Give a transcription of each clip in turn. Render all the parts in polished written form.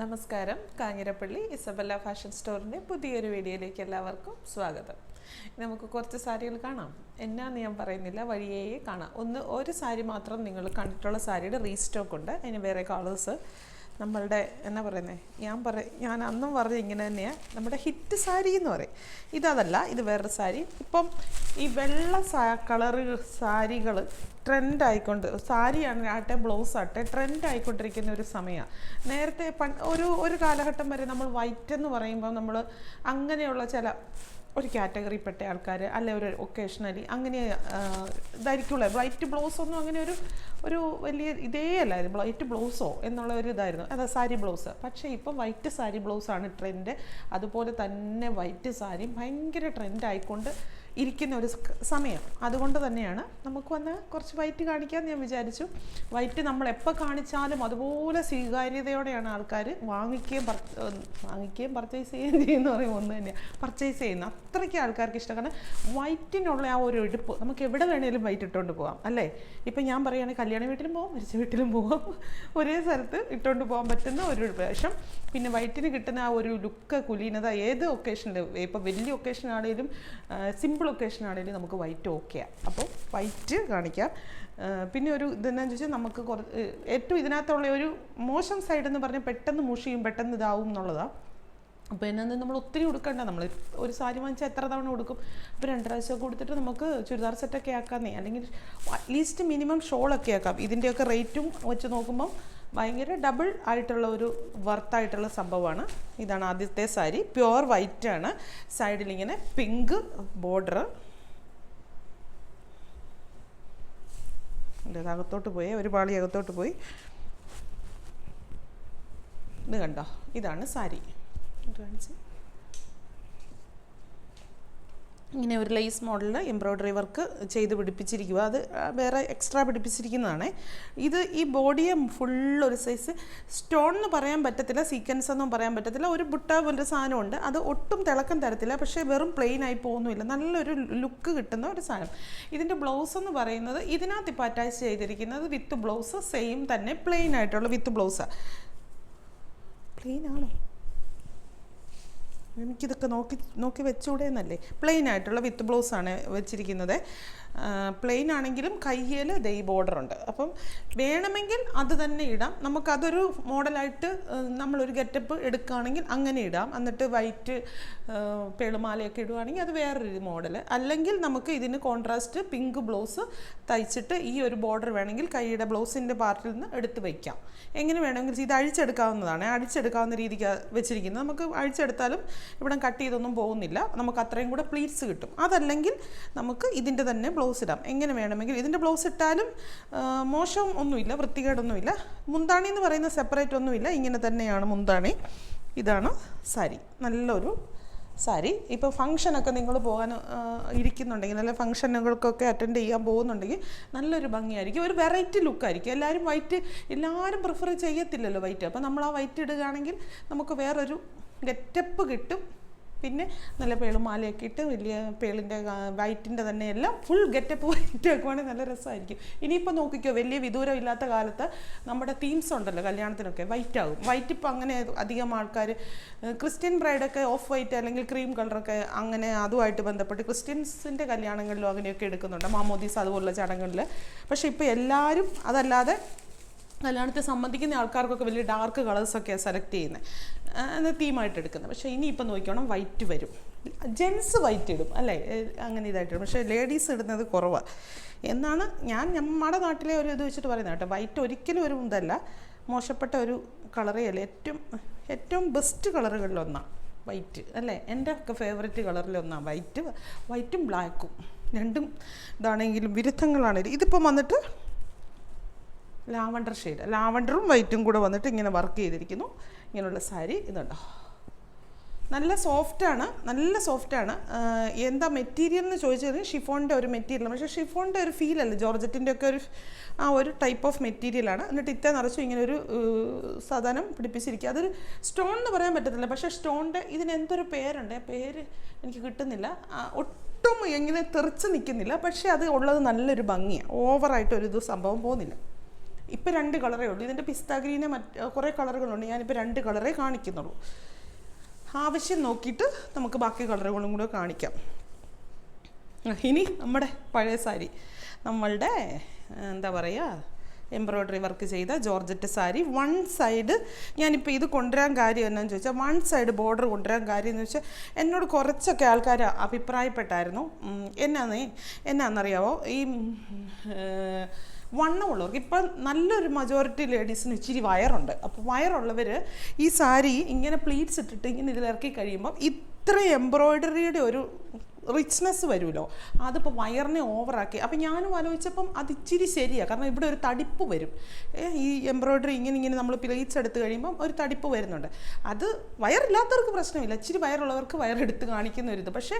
നമസ്കാരം. Kanjirappally Isabella fashion സ്റ്റോറിൻ്റെ പുതിയൊരു വീഡിയോയിലേക്ക് എല്ലാവർക്കും സ്വാഗതം. നമുക്ക് കുറച്ച് സാരികൾ കാണാം. എന്നാന്ന് ഞാൻ പറയുന്നില്ല, വഴിയേ കാണാം. ഒരു സാരി മാത്രം നിങ്ങൾ കണ്ടിട്ടുള്ള സാരിയുടെ റീസ്റ്റോക്ക് ഉണ്ട്. അതിന് വേറെ കളേഴ്സ് നമ്മളുടെ എന്നാ പറയുന്നത്, ഞാൻ അന്നും പറഞ്ഞ ഇങ്ങനെ തന്നെയാണ്, നമ്മുടെ ഹിറ്റ് സാരി എന്ന് പറയും. ഇതല്ല, ഇത് വേറൊരു സാരി. ഇപ്പം ഈ വെള്ള കളറ് സാരികൾ ട്രെൻഡ് ആയിക്കൊണ്ട്, സാരിയാട്ടെ ബ്ലൗസ് ആട്ടെ ട്രെൻഡ് ആയിക്കൊണ്ടിരിക്കുന്ന ഒരു സമയമാണ്. നേരത്തെ ഒരു കാലഘട്ടം വരെ നമ്മൾ വൈറ്റ് എന്ന് പറയുമ്പോൾ നമ്മൾ അങ്ങനെയുള്ള ഒരു കാറ്റഗറിപ്പെട്ട ആൾക്കാർ അല്ലെ ഒരു ഒക്കേഷണലി അങ്ങനെ ഇതായിരിക്കുള്ളൂ. വൈറ്റ് ബ്ലൗസ് ഒന്നും അങ്ങനെ ഒരു വലിയ ഇതേ അല്ലായിരുന്നു. വൈറ്റ് ബ്ലൗസോ എന്നുള്ള ഒരു ഇതായിരുന്നു, അതാ സാരി ബ്ലൗസ്. പക്ഷേ ഇപ്പം വൈറ്റ് സാരി ബ്ലൗസാണ് ട്രെൻഡ്. അതുപോലെ തന്നെ വൈറ്റ് സാരി ഭയങ്കര ട്രെൻഡ് ആയിക്കൊണ്ട് ഇരിക്കുന്ന ഒരു സമയം. അതുകൊണ്ട് തന്നെയാണ് നമുക്ക് വന്ന് കുറച്ച് വൈറ്റ് കാണിക്കാമെന്ന് ഞാൻ വിചാരിച്ചു. വൈറ്റ് നമ്മൾ എപ്പോൾ കാണിച്ചാലും അതുപോലെ സ്വീകാര്യതയോടെയാണ് ആൾക്കാർ വാങ്ങിക്കുകയും പർച്ചേസ് ചെയ്യുകയും ചെയ്യുന്ന പറയുമ്പോൾ ഒന്ന് തന്നെയാണ് പർച്ചേസ് ചെയ്യുന്നത്. അത്രയ്ക്ക് ആൾക്കാർക്ക് ഇഷ്ടം. കാരണം വൈറ്റിനുള്ള ആ ഒരു എടുപ്പ് നമുക്ക് എവിടെ വേണേലും വൈറ്റ് ഇട്ടുകൊണ്ട് പോകാം അല്ലേ. ഇപ്പം ഞാൻ പറയുകയാണെങ്കിൽ കല്യാണ വീട്ടിലും പോകാം, മരിച്ച വീട്ടിലും പോകാം, ഒരേ സ്ഥലത്ത് ഇട്ടുകൊണ്ട് പോകാൻ പറ്റുന്ന ഒരു വേഷം. പിന്നെ വൈറ്റിന് കിട്ടുന്ന ആ ഒരു ലുക്ക്, കുലീനത ഏത് ഒക്കേഷനിലും, ഇപ്പോൾ വലിയ ഒക്കേഷൻ ആണെങ്കിലും സിമ്പിൾ ഒക്കേഷൻ ആണെങ്കിലും നമുക്ക് വൈറ്റ് ഓക്കെയാണ്. അപ്പോൾ വൈറ്റ് കാണിക്കാം. പിന്നെ ഒരു ഇതെന്നാന്ന് ചോദിച്ചാൽ നമുക്ക് ഏറ്റവും ഇതിനകത്തുള്ള ഒരു മോശം സൈഡെന്ന് പറഞ്ഞാൽ പെട്ടെന്ന് മുഷിയും, പെട്ടെന്ന് ഇതാവും എന്നുള്ളതാണ്. അപ്പോൾ എന്നാന്ന് നമ്മൾ ഒത്തിരി കൊടുക്കണ്ട. നമ്മൾ ഒരു സാരി വാങ്ങിച്ചാൽ എത്ര തവണ കൊടുക്കും? അപ്പോൾ 2 പ്രാവശ്യമൊക്കെ കൊടുത്തിട്ട് നമുക്ക് ചുരിദാർ സെറ്റൊക്കെ ആക്കാമെന്നേ, അല്ലെങ്കിൽ അറ്റ്ലീസ്റ്റ് മിനിമം ഷോളൊക്കെ ആക്കാം. ഇതിൻ്റെയൊക്കെ റേറ്റും വെച്ച് നോക്കുമ്പം ഭയങ്കര ഡബിൾ ആയിട്ടുള്ള ഒരു വർത്തായിട്ടുള്ള സംഭവമാണ്. ഇതാണ് ആദ്യത്തെ സാരി. പ്യുവർ വൈറ്റ് ആണ്. സൈഡിലിങ്ങനെ പിങ്ക് ബോർഡർ. അകത്തോട്ട് പോയി, ഒരു പാളി അകത്തോട്ട് പോയി. ഇത് കണ്ടോ, ഇതാണ് സാരി. ഇങ്ങനെ ഒരു ലേസ് മോഡലിൽ എംബ്രോയ്ഡറി വർക്ക് ചെയ്ത് പിടിപ്പിച്ചിരിക്കുക. അത് വേറെ എക്സ്ട്രാ പിടിപ്പിച്ചിരിക്കുന്നതാണ്. ഈ ബോഡിയെ ഫുള്ളൊരു സൈസ് സ്റ്റോൺ എന്ന് പറയാൻ പറ്റത്തില്ല, സീക്വൻസ് ഒന്നും പറയാൻ പറ്റത്തില്ല. ഒരു ബുട്ട പോലൊരു സാധനമുണ്ട്. അത് ഒട്ടും തിളക്കം തരത്തില്ല, പക്ഷേ വെറും പ്ലെയിൻ ആയി പോകുന്നില്ല. നല്ലൊരു ലുക്ക് കിട്ടുന്ന ഒരു സാധനം. ഇതിൻ്റെ ബ്ലൗസ് എന്ന് പറയുന്നത് ഇതിനകത്ത് ഇപ്പോൾ അറ്റാച്ച് ചെയ്തിരിക്കുന്നത് വിത്ത് ബ്ലൗസ് സെയിം തന്നെ പ്ലെയിൻ ആയിട്ടുള്ള വിത്ത് ബ്ലൗസാണ്. പ്ലെയിൻ ആണോ? എനിക്കിതൊക്കെ നോക്കി വെച്ചുകൂടെ എന്നല്ലേ. പ്ലെയിൻ ആയിട്ടുള്ള വിത്ത് ബ്ലൗസാണ് വെച്ചിരിക്കുന്നത്. പ്ലെയിൻ ആണെങ്കിലും കയ്യിൽ ദേ ബോർഡറുണ്ട്. അപ്പം വേണമെങ്കിൽ അത് തന്നെ ഇടാം. നമുക്കതൊരു മോഡലായിട്ട് നമ്മളൊരു ഗെറ്റപ്പ് എടുക്കുകയാണെങ്കിൽ അങ്ങനെ ഇടാം. എന്നിട്ട് വൈറ്റ് പേളുമാലയൊക്കെ ഇടുകയാണെങ്കിൽ അത് വേറൊരു മോഡൽ. അല്ലെങ്കിൽ നമുക്ക് ഇതിന് കോൺട്രാസ്റ്റ് പിങ്ക് ബ്ലൗസ് തയ്ച്ചിട്ട് ഈ ഒരു ബോർഡർ വേണമെങ്കിൽ കൈയുടെ ബ്ലൗസിൻ്റെ പാർട്ടിൽ നിന്ന് എടുത്ത് വയ്ക്കാം. എങ്ങനെ വേണമെങ്കിൽ ഇത് അഴിച്ചെടുക്കാവുന്നതാണ്. അഴിച്ചെടുക്കാവുന്ന രീതിക്ക് വെച്ചിരിക്കുന്നത്. നമുക്ക് അഴിച്ചെടുത്താലും ഇവിടെ കട്ട് ചെയ്തൊന്നും പോകുന്നില്ല. നമുക്ക് അത്രയും കൂടെ പ്ലീറ്റ്സ് കിട്ടും. അതല്ലെങ്കിൽ നമുക്ക് ഇതിൻ്റെ തന്നെ ബ്ലൗസ് ഇടാം. എങ്ങനെ വേണമെങ്കിൽ ഇതിൻ്റെ ബ്ലൗസ് ഇട്ടാലും മോശം ഒന്നുമില്ല, വൃത്തികേടൊന്നുമില്ല. മുന്താണി എന്ന് പറയുന്ന സെപ്പറേറ്റ് ഒന്നുമില്ല, ഇങ്ങനെ തന്നെയാണ് മുന്താണി. ഇതാണ് സാരി. നല്ലൊരു സാരി. ഇപ്പോൾ ഫംഗ്ഷനൊക്കെ നിങ്ങൾ പോകാൻ ഇരിക്കുന്നുണ്ടെങ്കിൽ, നല്ല ഫംഗ്ഷനുകൾക്കൊക്കെ അറ്റൻഡ് ചെയ്യാൻ പോകുന്നുണ്ടെങ്കിൽ നല്ലൊരു ഭംഗിയായിരിക്കും. ഒരു വെറൈറ്റി ലുക്കായിരിക്കും. എല്ലാവരും പ്രിഫർ ചെയ്യത്തില്ലല്ലോ വൈറ്റ്. അപ്പോൾ നമ്മൾ ആ വൈറ്റ് ഇടുകയാണെങ്കിൽ നമുക്ക് വേറൊരു ഗെറ്റപ്പ് കിട്ടും. പിന്നെ നല്ല പേളുമാലയൊക്കെ ഇട്ട് വലിയ പേളിൻ്റെ വൈറ്റിൻ്റെ തന്നെ എല്ലാം ഫുൾ ഗെറ്റപ്പ് വൈറ്റ് ആക്കുവാണെങ്കിൽ നല്ല രസമായിരിക്കും. ഇനിയിപ്പോൾ നോക്കിക്കോ, വലിയ വിദൂരം ഇല്ലാത്ത കാലത്ത് നമ്മുടെ തീംസ് ഉണ്ടല്ലോ കല്യാണത്തിനൊക്കെ വൈറ്റ് ആകും. വൈറ്റ് ഇപ്പോൾ അങ്ങനെ അധികം ആൾക്കാർ ക്രിസ്ത്യൻ ബ്രൈഡൊക്കെ ഓഫ് വൈറ്റ് അല്ലെങ്കിൽ ക്രീം കളറൊക്കെ അങ്ങനെ അതുമായിട്ട് ബന്ധപ്പെട്ട് ക്രിസ്ത്യൻസിൻ്റെ കല്യാണങ്ങളിലും അങ്ങനെയൊക്കെ എടുക്കുന്നുണ്ട്, മാമോദീസ് അതുപോലുള്ള ചടങ്ങുകളിൽ. പക്ഷേ ഇപ്പോൾ എല്ലാവരും അതല്ലാതെ കല്യാണത്തെ സംബന്ധിക്കുന്ന ആൾക്കാർക്കൊക്കെ വലിയ ഡാർക്ക് കളേഴ്സൊക്കെയാണ് സെലക്ട് ചെയ്യുന്നത്, തീമായിട്ട് എടുക്കുന്നത്. പക്ഷേ ഇനിയിപ്പോൾ നോക്കിക്കോണം വൈറ്റ് വരും. ജെൻസ് വൈറ്റ് ഇടും അല്ലേ, അങ്ങനെ ഇതായിട്ടിടും. പക്ഷേ ലേഡീസ് ഇടുന്നത് കുറവാണ് എന്നാണ് നമ്മുടെ നാട്ടിലെ ഒരു ഇത് വെച്ചിട്ട് പറയുന്നത് കേട്ടോ. വൈറ്റ് ഒരിക്കലും ഒരു ഇതല്ല, മോശപ്പെട്ട ഒരു കളറേ അല്ല. ഏറ്റവും ബെസ്റ്റ് കളറുകളിലൊന്നാണ് വൈറ്റ് അല്ലേ. എൻ്റെ ഒക്കെ ഫേവറേറ്റ് കളറിലൊന്നാണ് വൈറ്റും ബ്ലാക്കും. രണ്ടും ഇതാണെങ്കിലും വിരുദ്ധങ്ങളാണെങ്കിലും. ഇതിപ്പം വന്നിട്ട് ലാവണ്ടർ ഷെയ്ഡ്, ലാവണ്ടറും വൈറ്റും കൂടെ വന്നിട്ട് ഇങ്ങനെ വർക്ക് ചെയ്തിരിക്കുന്നു. ഇങ്ങനെയുള്ള സാരി ഇതുണ്ടോ, നല്ല സോഫ്റ്റാണ്. എന്താ മെറ്റീരിയൽ എന്ന് ചോദിച്ചാൽ ഷിഫോണിൻ്റെ ഒരു മെറ്റീരിയൽ. പക്ഷേ ഷിഫോണിൻ്റെ ഒരു ഫീലല്ല, ജോർജറ്റിൻ്റെ ഒക്കെ ഒരു ടൈപ്പ് ഓഫ് മെറ്റീരിയലാണ്. എന്നിട്ട് ഇത്ര നിറച്ചു ഇങ്ങനെ ഒരു സാധനം പിടിപ്പിച്ചിരിക്കുക. അതൊരു സ്റ്റോൺ എന്ന് പറയാൻ പറ്റത്തില്ല. പക്ഷേ സ്റ്റോണിൻ്റെ ഇതിനെന്തൊരു പേരുണ്ട്, പേര് എനിക്ക് കിട്ടുന്നില്ല. ഒട്ടും എങ്ങനെ തെറിച്ച് നിൽക്കുന്നില്ല. പക്ഷേ അത് ഉള്ളത് നല്ലൊരു ഭംഗിയാണ്. ഓവറായിട്ടൊരിത് സംഭവം പോകുന്നില്ല. ഇപ്പം 2 കളറേ ഉള്ളൂ. ഇതിൻ്റെ പിസ്ത ഗ്രീന് കുറേ കളറുകളുണ്ട്. ഞാനിപ്പോൾ 2 കളറേ കാണിക്കുന്നുള്ളൂ. ആവശ്യം നോക്കിയിട്ട് നമുക്ക് ബാക്കി കളറുകളും കൂടെ കാണിക്കാം. ഇനി നമ്മുടെ പഴയ സാരി, നമ്മളുടെ എന്താ പറയുക, എംബ്രോയ്ഡറി വർക്ക് ചെയ്ത ജോർജറ്റ് സാരി. 1 സൈഡ് ഞാനിപ്പോൾ ഇത് കൊണ്ടുവരാൻ കാര്യം എന്നാന്ന് ചോദിച്ചാൽ, 1 സൈഡ് ബോർഡർ കൊണ്ടുവരാൻ കാര്യം എന്ന് വെച്ചാൽ, എന്നോട് കുറച്ചൊക്കെ ആൾക്കാർ അഭിപ്രായപ്പെട്ടായിരുന്നു. എന്നാന്നറിയാവോ, ഈ വണ്ണമുള്ളവർക്ക് ഇപ്പം നല്ലൊരു മജോറിറ്റി ലേഡീസിന് ഇച്ചിരി വയറുണ്ട്. അപ്പോൾ വയറുള്ളവർ ഈ സാരി ഇങ്ങനെ പ്ലീറ്റ്സ് ഇട്ടിട്ട് ഇങ്ങനെ ഇതിലിറക്കി കഴിയുമ്പം ഇത്ര എംബ്രോയ്ഡറിയുടെ ഒരു റിച്ച്നെസ് വരുമല്ലോ, അതിപ്പോൾ വയറിനെ ഓവറാക്കി. അപ്പം ഞാനും ആലോചിച്ചപ്പം അത് ഇച്ചിരി ശരിയാണ്. കാരണം ഇവിടെ ഒരു തടിപ്പ് വരും. ഈ എംബ്രോയ്ഡറി ഇങ്ങനെ നമ്മൾ പ്ലീറ്റ്സ് എടുത്ത് കഴിയുമ്പം ഒരു തടിപ്പ് വരുന്നുണ്ട്. അത് വയറില്ലാത്തവർക്ക് പ്രശ്നമില്ല, ഇച്ചിരി വയറുള്ളവർക്ക് വയറെടുത്ത് കാണിക്കുന്ന ഒരു ഇത്. പക്ഷേ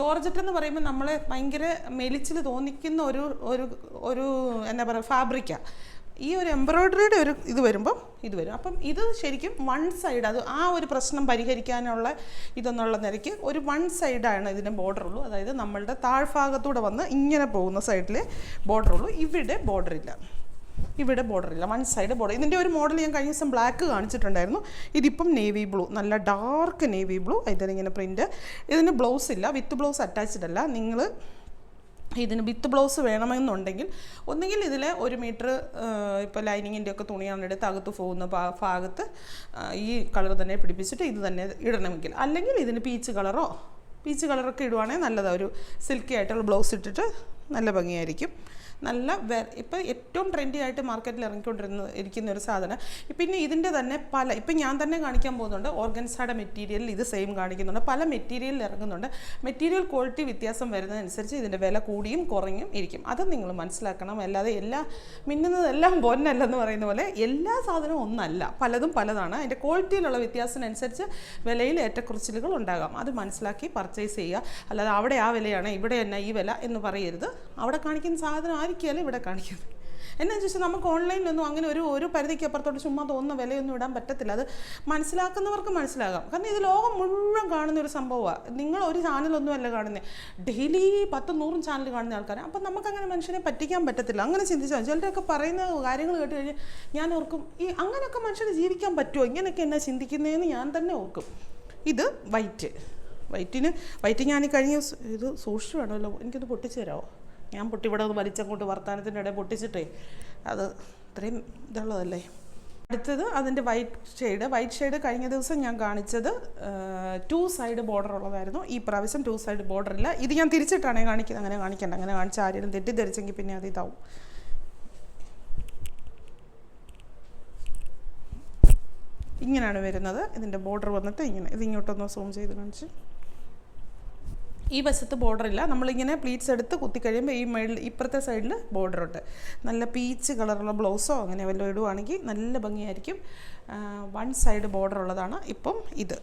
ജോർജറ്റ് എന്ന് പറയുമ്പോൾ നമ്മളെ ഭയങ്കര മെലിച്ചിൽ തോന്നിക്കുന്ന ഒരു എന്താ പറയുക, ഫാബ്രിക്കാണ്. ഈ ഒരു എംബ്രോയ്ഡറിയുടെ ഒരു ഇത് വരുമ്പം ഇത് വരും. അപ്പം ഇത് ശരിക്കും 1 സൈഡ്, അത് ആ ഒരു പ്രശ്നം പരിഹരിക്കാനുള്ള ഇതെന്നുള്ള നിലയ്ക്ക് ഒരു 1 സൈഡാണ് ഇതിൻ്റെ ബോർഡർ ഉള്ളൂ. അതായത് നമ്മളുടെ താഴ്ഭാഗത്തൂടെ വന്ന് ഇങ്ങനെ പോകുന്ന സൈഡിലെ ബോർഡർ ഉള്ളൂ. ഇവിടെ ബോർഡർ ഇല്ല. 1 സൈഡ് ബോർഡർ. ഇതിൻ്റെ ഒരു മോഡൽ ഞാൻ കഴിഞ്ഞ ദിവസം ബ്ലാക്ക് കാണിച്ചിട്ടുണ്ടായിരുന്നു. ഇതിപ്പം നേവി ബ്ലൂ, നല്ല ഡാർക്ക് നേവി ബ്ലൂ. ഇതിലിങ്ങനെ പ്രിൻറ്റ്. ഇതിന് ബ്ലൗസ് ഇല്ല, വിത്ത് ബ്ലൗസ് അറ്റാച്ച്ഡ് അല്ല. നിങ്ങൾ ഇതിന് വിത്ത് ബ്ലൗസ് വേണമെന്നുണ്ടെങ്കിൽ ഒന്നുകിൽ ഇതിൽ 1 മീറ്റർ ഇപ്പോൾ ലൈനിങ്ങിൻ്റെ ഒക്കെ തുണിയാണ് എടുത്ത് അകത്ത് പോകുന്ന ഭാഗത്ത് ഈ കളർ തന്നെ പിടിപ്പിച്ചിട്ട് ഇത് തന്നെ ഇടണമെങ്കിൽ, അല്ലെങ്കിൽ ഇതിന് പീച്ച് കളറൊക്കെ ഇടുവാണെങ്കിൽ നല്ലതാണ്. ഒരു സിൽക്കി ആയിട്ടുള്ള ബ്ലൗസ് ഇട്ടിട്ട് നല്ല ഭംഗിയായിരിക്കും. ഇപ്പം ഏറ്റവും ട്രെൻഡി ആയിട്ട് മാർക്കറ്റിൽ ഇരിക്കുന്ന ഒരു സാധനം. പിന്നെ ഇതിൻ്റെ തന്നെ ഇപ്പം ഞാൻ തന്നെ കാണിക്കാൻ പോകുന്നുണ്ട്. ഓർഗൻസായുടെ മെറ്റീരിയലിൽ ഇത് സെയിം കാണിക്കുന്നുണ്ട്. പല മെറ്റീരിയലിൽ ഇറങ്ങുന്നുണ്ട്. മെറ്റീരിയൽ ക്വാളിറ്റി വ്യത്യാസം വരുന്നതനുസരിച്ച് ഇതിൻ്റെ വില കൂടിയും കുറഞ്ഞും ഇരിക്കും. അത് നിങ്ങൾ മനസ്സിലാക്കണം. അല്ലാതെ മിന്നുന്നതെല്ലാം പൊന്നല്ലെന്ന് പറയുന്ന പോലെ എല്ലാ സാധനവും ഒന്നല്ല, പലതും പലതാണ്. അതിൻ്റെ ക്വാളിറ്റിയിലുള്ള വ്യത്യാസത്തിനനുസരിച്ച് വിലയിൽ ഏറ്റക്കുറച്ചിലുകൾ ഉണ്ടാകാം. അത് മനസ്സിലാക്കി പർച്ചേസ് ചെയ്യുക. അല്ലാതെ അവിടെ ആ വിലയാണ്, ഇവിടെ തന്നെ ഈ വില എന്ന് പറയരുത്. അവിടെ കാണിക്കുന്ന സാധനം ആയിരിക്കും ഇവിടെ കാണിക്കുന്നത്. എന്നാന്ന് ചോദിച്ചാൽ നമുക്ക് ഓൺലൈനിലൊന്നും അങ്ങനെ ഒരു പരിധിക്ക് അപ്പുറത്തോട്ട് ചുമ്മാ തോന്നുന്ന വിലയൊന്നും ഇടാൻ പറ്റത്തില്ല. അത് മനസ്സിലാക്കുന്നവർക്ക് മനസ്സിലാകാം. കാരണം ഇത് ലോകം മുഴുവൻ കാണുന്ന ഒരു സംഭവമാണ്. നിങ്ങൾ ഒരു ചാനലൊന്നും അല്ല കാണുന്നത്, ഡെയിലി 10-100 ചാനൽ കാണുന്ന ആൾക്കാരാണ്. അപ്പം നമുക്കങ്ങനെ മനുഷ്യനെ പറ്റിക്കാൻ പറ്റത്തില്ല. അങ്ങനെ ചിന്തിച്ചാൽ ചിലരൊക്കെ പറയുന്ന കാര്യങ്ങൾ കേട്ട് കഴിഞ്ഞാൽ ഞാൻ ഓർക്കും, അങ്ങനെയൊക്കെ മനുഷ്യന് ജീവിക്കാൻ പറ്റുമോ, ഇങ്ങനെയൊക്കെ എന്നാ ചിന്തിക്കുന്നതെന്ന് ഞാൻ തന്നെ ഓർക്കും. ഇത് വൈറ്റ് ഞാൻ കഴിഞ്ഞ ഇത് സൂക്ഷിച്ച് വേണമല്ലോ, എനിക്കൊന്ന് പൊട്ടിച്ച് തരാമോ? ഞാൻ ഇവിടെ ഒന്ന് വലിച്ചങ്ങോട്ട് വർത്തമാനത്തിൻ്റെ ഇടയിൽ പൊട്ടിച്ചിട്ടേ അത് ഇത്രയും ഇതുള്ളതല്ലേ. അടുത്തത് അതിൻ്റെ വൈറ്റ് ഷെയ്ഡ് കഴിഞ്ഞ ദിവസം ഞാൻ കാണിച്ചത് 2 സൈഡ് ബോർഡർ ഉള്ളതായിരുന്നു. ഈ പ്രാവശ്യം 2 സൈഡ് ബോർഡർ ഇല്ല. ഇത് ഞാൻ തിരിച്ചിട്ടാണ് കാണിക്കുന്നത്. അങ്ങനെ കാണിക്കേണ്ട, അങ്ങനെ കാണിച്ച ആരെങ്കിലും തെറ്റിദ്ധരിച്ചെങ്കിൽ പിന്നെ അത് ഇതാവും. ഇങ്ങനെയാണ് വരുന്നത്. ഇതിൻ്റെ ബോർഡർ വന്നിട്ട് ഇങ്ങനെ. ഇതിങ്ങോട്ടൊന്ന് സൂം ചെയ്ത് കാണിച്ച്. ഈ വശത്ത് ബോർഡറില്ല. നമ്മളിങ്ങനെ പ്ലീറ്റ്സ് എടുത്ത് കുത്തി കഴിയുമ്പോൾ ഈ ഇപ്പുറത്തെ സൈഡിൽ ബോർഡറുണ്ട്. നല്ല പീച്ച് കളറുള്ള ബ്ലൗസോ അങ്ങനെ വല്ലതും ഇടുവാണെങ്കിൽ നല്ല ഭംഗിയായിരിക്കും. 1 സൈഡ് ബോർഡർ ഉള്ളതാണ്. ഇപ്പം ഇത്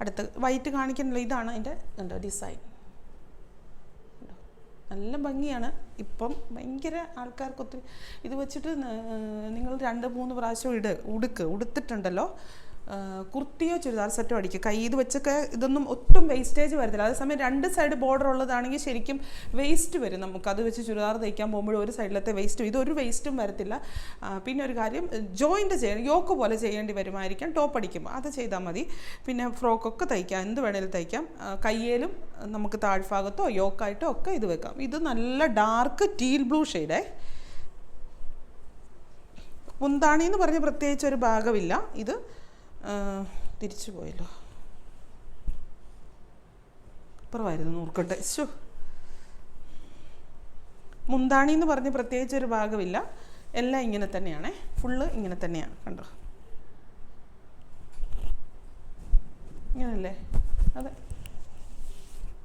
അടുത്ത് വൈറ്റ് കാണിക്കുന്നില്ല, ഇതാണ് അതിൻ്റെ ഡിസൈൻ. നല്ല ഭംഗിയാണ്. ഇപ്പം ഭയങ്കര ആൾക്കാർക്ക് ഒത്തിരി ഇത് വെച്ചിട്ട് നിങ്ങൾ 2-3 പ്രാവശ്യം ഉടുത്തിട്ടുണ്ടല്ലോ, കുർത്തിയോ ചുരിദാർ സെറ്റോ അടിക്കുക. ഇത് വെച്ചൊക്കെ ഇതൊന്നും ഒട്ടും വേസ്റ്റേജ് വരത്തില്ല. അതേസമയം 2 സൈഡ് ബോർഡർ ഉള്ളതാണെങ്കിൽ ശരിക്കും വേസ്റ്റ് വരും. നമുക്ക് അത് വെച്ച് ചുരിദാർ തയ്ക്കാൻ പോകുമ്പോൾ ഒരു സൈഡിലത്തെ വേസ്റ്റും ഇതൊരു വേസ്റ്റും വരത്തില്ല. പിന്നെ ഒരു കാര്യം, ജോയിൻറ്റ് യോക്ക് പോലെ ചെയ്യേണ്ടി വരുമായിരിക്കാം ടോപ്പ് അടിക്കുമ്പോൾ, അത് ചെയ്താൽ മതി. പിന്നെ ഫ്രോക്കൊക്കെ തയ്ക്കാം, എന്ത് വേണേലും തയ്ക്കാം. കയ്യേലും നമുക്ക് താഴ്ഭാഗത്തോ യോക്കായിട്ടോ ഒക്കെ ഇത് വെക്കാം. ഇത് നല്ല ഡാർക്ക് ടീൽ ബ്ലൂ ഷെയ്ഡേ. മുന്താണി എന്ന് പറഞ്ഞ് പ്രത്യേകിച്ച് ഒരു ഭാഗമില്ല. ഇത് തിരിച്ചു പോയല്ലോ, അപ്പുറമായിരുന്നു നോക്കട്ടെ. മുന്താണി എന്ന് പറഞ്ഞ് പ്രത്യേകിച്ചൊരു ഭാഗമില്ല. എല്ലാം ഇങ്ങനെ തന്നെയാണേ, ഫുള്ള് ഇങ്ങനെ തന്നെയാണ്. കണ്ടോ, ഇങ്ങനല്ലേ? അതെ,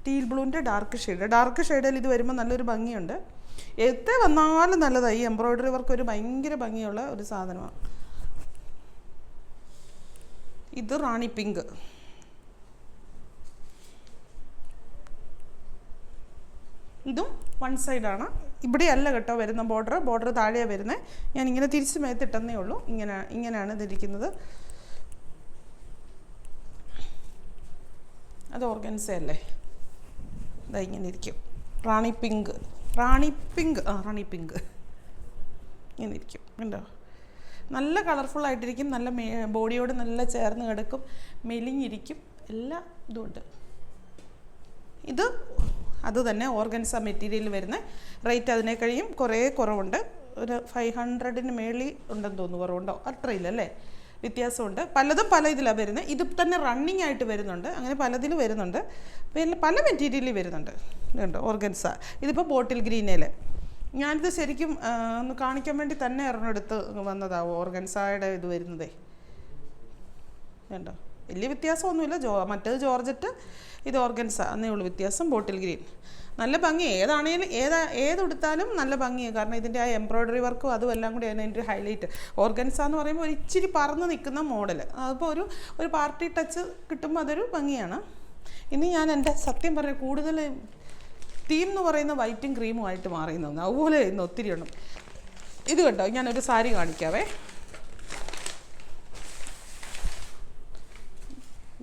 ടീൽ ബ്ലൂവിൻ്റെ ഡാർക്ക് ഷെയ്ഡിൽ ഇത് വരുമ്പോൾ നല്ലൊരു ഭംഗിയുണ്ട്. എത്ര വന്നാലും നല്ലതാണ്. ഈ എംബ്രോയ്ഡറി വർക്ക് ഒരു ഭയങ്കര ഭംഗിയുള്ള ഒരു സാധനമാണ്. ഇത് റാണി പിങ്ക്. ഇതും 1 സൈഡാണ്. ഇവിടെ അല്ല കേട്ടോ വരുന്ന ബോർഡർ താഴെയാണ് വരുന്നത്. ഞാൻ ഇങ്ങനെ തിരിച്ച് മേത്തിട്ടെന്നേ ഉള്ളൂ. ഇങ്ങനെയാണ് ഇതിരിക്കുന്നത്. അത് ഓർഗൻസ അല്ലേ, ഇതാ ഇങ്ങനെ ഇരിക്കും. റാണി പിങ്ക്. ഇങ്ങനെ ഇരിക്കും കണ്ടോ, നല്ല കളർഫുൾ ആയിട്ടിരിക്കും, നല്ല ബോഡിയോട് നല്ല ചേർന്ന് കിടക്കും, മെലിഞ്ഞിരിക്കും, എല്ലാ ഇതുമുണ്ട്. ഇത് അത് തന്നെ ഓർഗൻസ മെറ്റീരിയൽ വരുന്ന റേറ്റ് അതിനെ കഴിയും കുറേ കുറവുണ്ട്. ഒരു 500 മേളിൽ ഉണ്ടെന്ന് തോന്നുന്നു, കുറവുണ്ടോ അത്രയില്ലല്ലേ, വ്യത്യാസമുണ്ട്. പലതും പല ഇതിലാണ് വരുന്നത്. ഇത് തന്നെ റണ്ണിങ് ആയിട്ട് വരുന്നുണ്ട്, അങ്ങനെ പലതിൽ വരുന്നുണ്ട്, പല മെറ്റീരിയലിൽ വരുന്നുണ്ട്. ഇതുണ്ട് ഓർഗൻസ. ഇതിപ്പോൾ ബോട്ടിൽ ഗ്രീനേൽ ഞാനിത് ശരിക്കും ഒന്ന് കാണിക്കാൻ വേണ്ടി തന്നെ ഒരെണ്ണെടുത്ത് വന്നതാവും. ഓർഗൻസായുടെ ഇത് വരുന്നതേ കണ്ടോ, വലിയ വ്യത്യാസമൊന്നുമില്ല. മറ്റേത് ജോർജറ്റ്, ഇത് ഓർഗൻസ എന്നേ ഉള്ളൂ വ്യത്യാസം. ബോട്ടിൽ ഗ്രീൻ നല്ല ഭംഗി, ഏതാണേലും ഏതെടുത്താലും നല്ല ഭംഗിയാണ്. കാരണം ഇതിൻ്റെ ആ എംബ്രോയ്ഡറി വർക്കും അതും എല്ലാം കൂടി അതിൻ്റെ ഹൈലൈറ്റ്. ഓർഗൻസ എന്ന് പറയുമ്പോൾ ഒരു ഇച്ചിരി പറന്ന് നിൽക്കുന്ന മോഡൽ, അതിപ്പോൾ ഒരു പാർട്ടി ടച്ച് കിട്ടുമ്പോൾ അതൊരു ഭംഗിയാണ്. ഇനി ഞാൻ എൻ്റെ സത്യം പറഞ്ഞ കൂടുതൽ തീം എന്ന് പറയുന്ന വൈറ്റും ക്രീമും ആയിട്ട് മാറിയെന്ന് തോന്നുന്നു. അതുപോലെ ഇന്ന് ഒത്തിരി ഉണ്ട്. ഇത് കേട്ടോ, ഞാനൊരു സാരി കാണിക്കാവേ.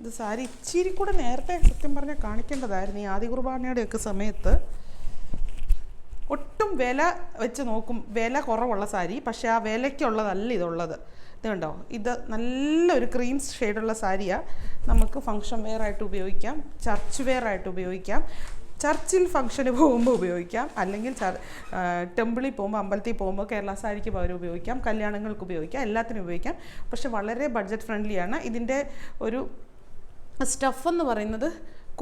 ഇത് സാരി ഇച്ചിരി കൂടെ നേരത്തെ സത്യം പറഞ്ഞാൽ കാണിക്കേണ്ടതായിരുന്നു. ഈ ആദ്യ കുർബാനയുടെയൊക്കെ സമയത്ത് ഒട്ടും വില വെച്ച് നോക്കും, വില കുറവുള്ള സാരി, പക്ഷേ ആ വിലയ്ക്കുള്ളതല്ല ഇതുള്ളത്. ഇത് കണ്ടോ, ഇത് നല്ലൊരു ക്രീം ഷെയ്ഡുള്ള സാരിയാണ്. നമുക്ക് ഫങ്ഷൻ വെയർ ആയിട്ട് ഉപയോഗിക്കാം, ചർച്ച് വെയർ ആയിട്ട് ഉപയോഗിക്കാം, ചർച്ചിൽ ഫംഗ്ഷന് പോകുമ്പോൾ ഉപയോഗിക്കാം, അല്ലെങ്കിൽ ടെമ്പിളിൽ പോകുമ്പോൾ, അമ്പലത്തിൽ പോകുമ്പോൾ കേരള സാരിക്ക് പകരം ഉപയോഗിക്കാം, കല്യാണങ്ങൾക്ക് ഉപയോഗിക്കാം, എല്ലാത്തിനും ഉപയോഗിക്കാം. പക്ഷെ വളരെ ബഡ്ജറ്റ് ഫ്രണ്ട്ലിയാണ്. ഇതിൻ്റെ ഒരു സ്റ്റഫ് എന്ന് പറയുന്നത്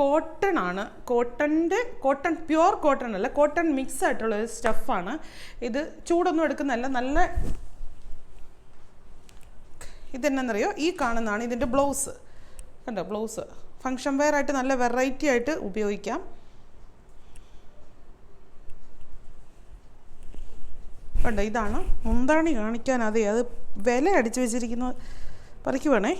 കോട്ടൺ ആണ്. കോട്ടൺ പ്യുവർ കോട്ടൺ അല്ല, കോട്ടൺ മിക്സ് ആയിട്ടുള്ള ഒരു സ്റ്റഫാണ്. ഇത് ചൂടൊന്നും എടുക്കുന്നതല്ല. നല്ല ഇതെന്നറിയോ, ഈ കാണുന്നതാണ് ഇതിൻ്റെ ബ്ലൗസ്. കണ്ടോ, ബ്ലൗസ് ഫങ്ഷൻ വെയർ ആയിട്ട് നല്ല വെറൈറ്റി ആയിട്ട് ഉപയോഗിക്കാം. കണ്ടോ, ഇതാണ് മുന്താണി കാണിക്കാൻ. അത് വില അടിച്ചു വെച്ചിരിക്കുന്നത് പറയ്ക്ക് വേണേ.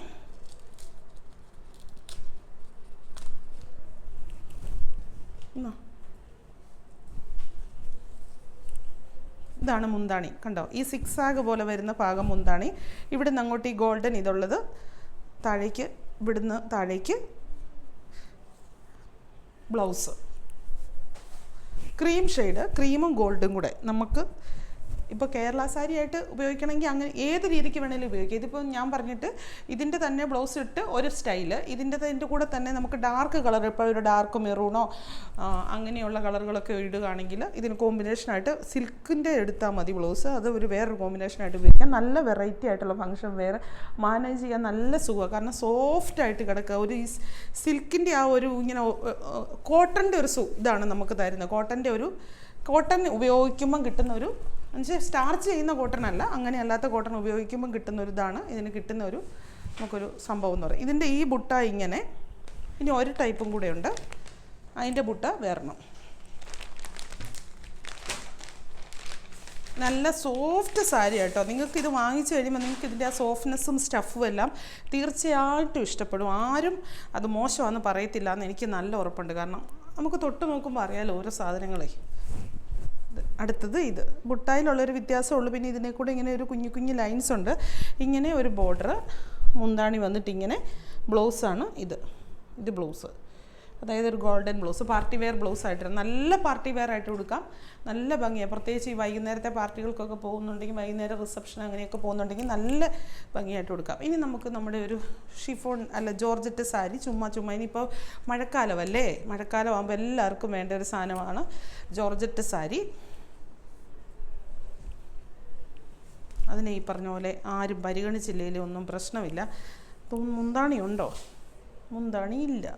ഇതാണ് മുന്താണി. കണ്ടോ, ഈ സിക്സാഗ് പോലെ വരുന്ന ഭാഗം മുന്താണി. ഇവിടുന്ന് അങ്ങോട്ട് ഈ ഗോൾഡൻ ഇതുള്ളത്, താഴേക്ക് ഇവിടുന്ന് താഴേക്ക് ബ്ലൗസ്. ക്രീം ഷെയ്ഡ്, ക്രീമും ഗോൾഡും കൂടെ. നമുക്ക് ഇപ്പോൾ കേരള സാരി ആയിട്ട് ഉപയോഗിക്കണമെങ്കിൽ അങ്ങനെ ഏത് രീതിക്ക് വേണമെങ്കിലും ഉപയോഗിക്കാം. ഇതിപ്പോൾ ഞാൻ പറഞ്ഞിട്ട് ഇതിൻ്റെ തന്നെ ബ്ലൗസ് ഇട്ട് ഒരു സ്റ്റൈല്, ഇതിൻ്റെ കൂടെ തന്നെ നമുക്ക് ഡാർക്ക് കളർ, ഇപ്പോൾ ഒരു ഡാർക്ക് മെറൂണോ അങ്ങനെയുള്ള കളറുകളൊക്കെ ഇടുകയാണെങ്കിൽ ഇതിന് കോമ്പിനേഷനായിട്ട് സിൽക്കിൻ്റെ എടുത്താൽ മതി ബ്ലൗസ്. അത് ഒരു വേറൊരു കോമ്പിനേഷനായിട്ട് ഉപയോഗിക്കാം. നല്ല വെറൈറ്റി ആയിട്ടുള്ള ഫങ്ഷൻ വേറെ മാനേജ് ചെയ്യാൻ നല്ല സുഖമാണ്. കാരണം സോഫ്റ്റായിട്ട് കിടക്കുക. ഒരു സിൽക്കിൻ്റെ ആ ഒരു ഇങ്ങനെ കോട്ടൻ്റെ ഒരു ഇതാണ് നമുക്ക് തരുന്നത്. കോട്ടൺ ഉപയോഗിക്കുമ്പം കിട്ടുന്ന ഒരു എന്നുവെച്ചാൽ സ്റ്റാർച്ച് ചെയ്യുന്ന കോട്ടൺ അല്ല, അങ്ങനെ അല്ലാത്ത കോട്ടൺ ഉപയോഗിക്കുമ്പം കിട്ടുന്ന ഒരു ഇതാണ് ഇതിന് കിട്ടുന്ന ഒരു നമുക്കൊരു സംഭവം എന്ന് പറയും. ഇതിൻ്റെ ഈ ബുട്ട ഇങ്ങനെ, ഇനി ഒരു ടൈപ്പും കൂടെ ഉണ്ട്, അതിൻ്റെ ബുട്ട വേറണം. നല്ല സോഫ്റ്റ് സാരി കേട്ടോ. നിങ്ങൾക്ക് ഇത് വാങ്ങിച്ചു കഴിയുമ്പോൾ നിങ്ങൾക്ക് ഇതിൻ്റെ ആ സോഫ്റ്റ്നെസ്സും സ്റ്റഫും എല്ലാം തീർച്ചയായിട്ടും ഇഷ്ടപ്പെടും. ആരും അത് മോശമാണെന്ന് പറയത്തില്ല എന്ന് എനിക്ക് നല്ല ഉറപ്പുണ്ട്. കാരണം നമുക്ക് തൊട്ട് നോക്കുമ്പോൾ അറിയാലോ ഓരോ സാധനങ്ങളെ. അടുത്തത് ഇത് ബുട്ടായിലുള്ളൊരു വ്യത്യാസമുള്ളൂ. പിന്നെ ഇതിനെ കൂടെ ഇങ്ങനെ ഒരു കുഞ്ഞു കുഞ്ഞു ലൈൻസ് ഉണ്ട്. ഇങ്ങനെ ഒരു ബോർഡർ, മുന്താണി വന്നിട്ട് ഇങ്ങനെ ബ്ലൗസാണ് ഇത് ബ്ലൗസ്. അതായത് ഒരു golden blouse, party wear blouse ആയിട്ട് നല്ല പാർട്ടി വെയർ ആയിട്ട് കൊടുക്കാം. നല്ല ഭംഗിയാണ്. പ്രത്യേകിച്ച് ഈ വൈകുന്നേരത്തെ പാർട്ടികൾക്കൊക്കെ പോകുന്നുണ്ടെങ്കിൽ, വൈകുന്നേരം റിസപ്ഷൻ അങ്ങനെയൊക്കെ പോകുന്നുണ്ടെങ്കിൽ നല്ല ഭംഗിയായിട്ട് കൊടുക്കാം. ഇനി നമുക്ക് നമ്മുടെ ഒരു ഷിഫോൺ അല്ല ജോർജറ്റ് സാരി ചുമ്മാ ഇനിയിപ്പോൾ മഴക്കാലമല്ലേ, മഴക്കാലം ആകുമ്പോൾ എല്ലാവർക്കും വേണ്ട ഒരു സാധനമാണ് ജോർജറ്റ് സാരി. അതിനെ ഈ പറഞ്ഞ പോലെ ആരും പരിഗണിച്ചില്ലെങ്കിലും ഒന്നും പ്രശ്നമില്ല. മുന്താണി ഉണ്ടോ? മുന്താണി ഇല്ല.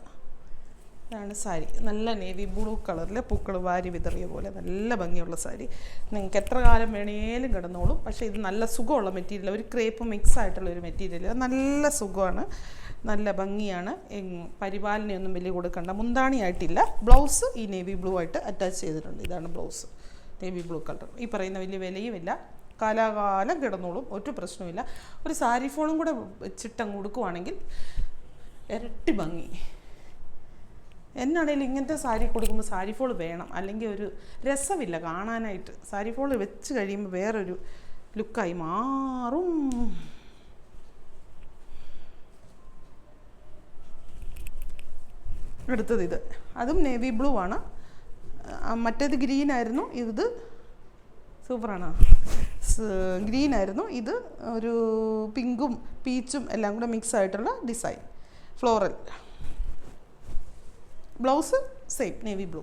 ഇതാണ് സാരി. നല്ല നേവി ബ്ലൂ കളറിൽ പൂക്കൾ വാരി വിതറിയ പോലെ നല്ല ഭംഗിയുള്ള സാരി. നിങ്ങൾക്ക് എത്ര കാലം വേണേലും കിടന്നോളും. പക്ഷേ ഇത് നല്ല സുഖമുള്ള മെറ്റീരിയൽ, ഒരു ക്രേപ്പ് മിക്സ് ആയിട്ടുള്ള ഒരു മെറ്റീരിയൽ. നല്ല സുഖമാണ്, നല്ല ഭംഗിയാണ്. പരിപാലനയൊന്നും വലിയ കൊടുക്കണ്ട. മുന്താണിയായിട്ടില്ല. ബ്ലൗസ് ഈ നേവി ബ്ലൂ ആയിട്ട് അറ്റാച്ച് ചെയ്തിട്ടുണ്ട്. ഇതാണ് ബ്ലൗസ്, നേവി ബ്ലൂ കളർ. ഈ പറയുന്ന വലിയ വിലയുമില്ല, കാലാകാലം കിടന്നോളും, ഒരു പ്രശ്നമില്ല. ഒരു സാരി ഫോണും കൂടെ വെച്ചിട്ടങ്ങ് കൊടുക്കുവാണെങ്കിൽ ഇരട്ടി ഭംഗി. എന്നാണേലും ഇങ്ങനത്തെ സാരി കൊടുക്കുമ്പോൾ സാരി ഫോൾ വേണം, അല്ലെങ്കിൽ ഒരു രസമില്ല കാണാനായിട്ട്. സാരി ഫോൾ വെച്ച് കഴിയുമ്പോൾ വേറൊരു ലുക്കായി മാറും. അടുത്തത് ഇത്, അതും നേവി ബ്ലൂ ആണ്. മറ്റേത് ഗ്രീൻ ആയിരുന്നു, ഇത് സൂപ്പറാണ്. ഗ്രീൻ ആയിരുന്നു. ഇത് ഒരു പിങ്കും പീച്ചും എല്ലാം കൂടെ മിക്സ് ആയിട്ടുള്ള design floral. Blouse same navy blue.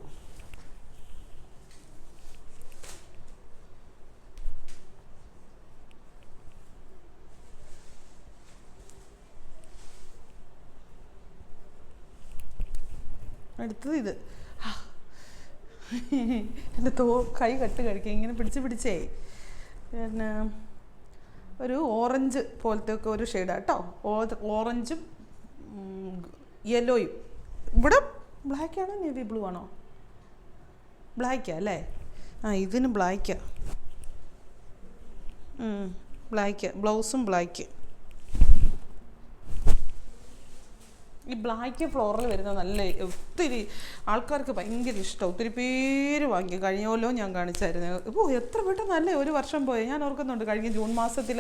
അടുത്തത് ഇത്. എൻ്റെ കൈ കഴിക്കുക ഇങ്ങനെ പിടിച്ചേ. പിന്നെ ഒരു ഓറഞ്ച് പോലത്തെ ഒക്കെ ഒരു ഷെയ്ഡാണ് കേട്ടോ. ഓറഞ്ചും യെല്ലോയും. ഇവിടെ ബ്ലാക്കാണോ നേവി ബ്ലൂ ആണോ? ബ്ലാക്കാ അല്ലേ? ഇതിന് ബ്ലാക്കാ. ബ്ലാക്ക്. ബ്ലൗസും ബ്ലാക്ക്. ഈ ബ്ലാക്ക് ഫ്ലോറിൽ വരുന്ന നല്ല ഒത്തിരി ആൾക്കാർക്ക് ഭയങ്കര ഇഷ്ടം. ഒത്തിരി പേര് വാങ്ങി. കഴിഞ്ഞ കൊല്ലവും ഞാൻ കാണിച്ചായിരുന്നു. എത്ര പെട്ടെന്നല്ലേ 1 വർഷം പോയി. ഞാൻ ഓർക്കുന്നുണ്ട് കഴിഞ്ഞ ജൂൺ മാസത്തിൽ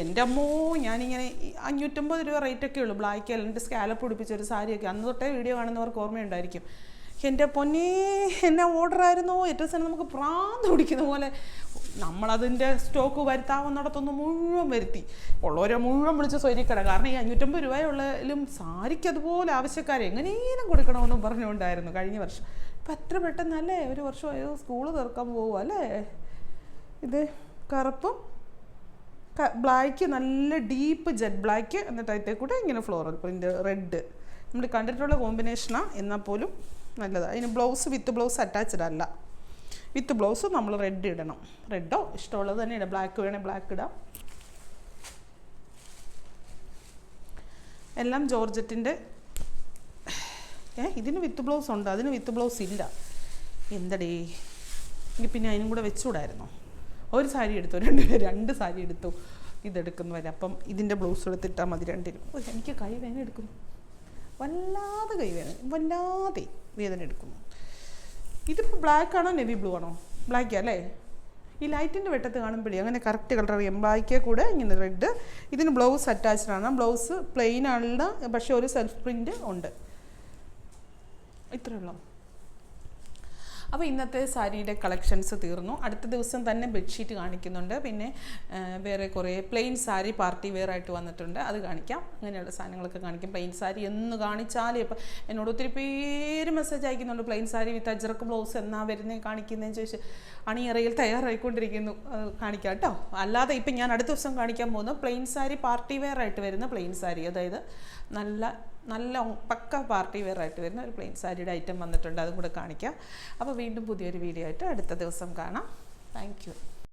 എൻ്റെ അമ്മോ ഞാനിങ്ങനെ 550 രൂപ റേറ്റൊക്കെ ഉള്ളൂ ബ്ലാക്ക്. അല്ലെങ്കിൽ സ്കാലപ്പ് പിടിപ്പിച്ചൊരു സാരിയൊക്കെ അന്ന് തൊട്ടേ വീഡിയോ കാണുന്നവർക്ക് ഓർമ്മയുണ്ടായിരിക്കും. എൻ്റെ പൊന്നേ എന്നെ ഓർഡറായിരുന്നു. ഏറ്റവും സാധനം നമുക്ക് പ്രാന്ത് പിടിക്കുന്ന പോലെ നമ്മളതിൻ്റെ സ്റ്റോക്ക് വരുത്താവുന്നിടത്തൊന്ന് മുഴുവൻ വരുത്തി. ഉള്ളവരെ മുഴുവൻ വിളിച്ച് സ്വരിക്കണം. കാരണം ഈ 550 രൂപയുള്ളതിലും സാരിക്ക് അതുപോലെ ആവശ്യക്കാരെ എങ്ങനെയും കൊടുക്കണമെന്നും പറഞ്ഞുകൊണ്ടായിരുന്നു കഴിഞ്ഞ വർഷം. ഇപ്പം എത്ര പെട്ടെന്നല്ലേ 1 വർഷമായോ സ്കൂള് തുറക്കാൻ പോകുക അല്ലേ. ഇത് കറുപ്പും ബ്ലാക്ക്, നല്ല ഡീപ്പ് ജെറ്റ് ബ്ലാക്ക്, എന്നിട്ട് അതിൻ്റെ കൂടെ ഇങ്ങനെ ഫ്ലോറൽ പ്രിൻ്റ് റെഡ്. നമ്മൾ കണ്ടിട്ടുള്ള കോമ്പിനേഷനാണ്, എന്നാൽ പോലും നല്ലതാണ്. അതിന് ബ്ലൗസ് വിത്ത് ബ്ലൗസ് അറ്റാച്ച്ഡ് അല്ല. വിത്ത് ബ്ലൗസ് നമ്മൾ റെഡ് ഇടണം. റെഡോ ഇഷ്ടമുള്ളത് തന്നെ ഇടാം. ബ്ലാക്ക് വേണേൽ ബ്ലാക്ക് ഇടാം. എല്ലാം ജോർജറ്റിൻ്റെ. ഇതിന് വിത്ത് ബ്ലൗസ് ഉണ്ട്, അതിന് വിത്ത് ബ്ലൗസ് ഇല്ല. എന്തടേ പിന്നെ അതിനും കൂടെ വെച്ചുകൂടായിരുന്നോ? ഒരു സാരി എടുത്തു, 2 സാരി എടുത്തു ഇതെടുക്കുന്നു വരെ. അപ്പം ഇതിൻ്റെ ബ്ലൗസ് എടുത്തിട്ടാൽ മതി രണ്ടിനും. എനിക്ക് കൈ വേദന എടുക്കുന്നു, വല്ലാതെ കൈ വേദന, വല്ലാതെ വേദന എടുക്കുന്നു. ഇതിപ്പോൾ ബ്ലാക്ക് ആണോ നേവി ബ്ലൂ ആണോ? ബ്ലാക്ക് അല്ലേ? ഈ ലൈറ്റിൻ്റെ വെട്ടത്ത് കാണുമ്പോഴേ അങ്ങനെ കറക്റ്റ് കളർ അറിയാം. ബ്ലാക്കേ കൂടെ ഇങ്ങനെ റെഡ്. ഇതിന് ബ്ലൗസ് അറ്റാച്ച്ഡ് ആണ്. ബ്ലൗസ് പ്ലെയിൻ ആണ്, പക്ഷേ ഒരു സെൽഫ് പ്രിൻ്റ് ഉണ്ട്. ഇത്രയേ ഉള്ളൂ. അപ്പോൾ ഇന്നത്തെ സാരിയുടെ കളക്ഷൻസ് തീർന്നു. അടുത്ത ദിവസം തന്നെ ബെഡ്ഷീറ്റ് കാണിക്കുന്നുണ്ട്. പിന്നെ വേറെ കുറേ പ്ലെയിൻ സാരി പാർട്ടി വെയർ ആയിട്ട് വന്നിട്ടുണ്ട്, അത് കാണിക്കാം. അങ്ങനെയുള്ള സാധനങ്ങളൊക്കെ കാണിക്കും. പ്ലെയിൻ സാരി എന്ന് കാണിച്ചാലും ഇപ്പം എന്നോട് ഒത്തിരി പേര് മെസ്സേജ് അയക്കുന്നുണ്ട്, പ്ലെയിൻ സാരി വിത്ത് അജ്രക്ക് ബ്ലൗസ് എന്നാ വരുന്നത് കാണിക്കുന്നതെന്ന് ചോദിച്ച് അണിയറയിൽ തയ്യാറായിക്കൊണ്ടിരിക്കുന്നു. കാണിക്കാം കേട്ടോ. അല്ലാതെ ഇപ്പം ഞാൻ അടുത്ത ദിവസം കാണിക്കാൻ പോകുന്നത് പ്ലെയിൻ സാരി പാർട്ടി വെയർ ആയിട്ട് വരുന്ന പ്ലെയിൻ സാരി, അതായത് നല്ല പക്ക പാർട്ടി വെയർ ആയിട്ട് വരുന്ന ഒരു പ്ലെയിൻ സാരിയുടെ ഐറ്റം വന്നിട്ടുണ്ട്, അതും കൂടെ കാണിക്കാം. അപ്പോൾ വീണ്ടും പുതിയൊരു വീഡിയോ ആയിട്ട് അടുത്ത ദിവസം കാണാം. Thank you.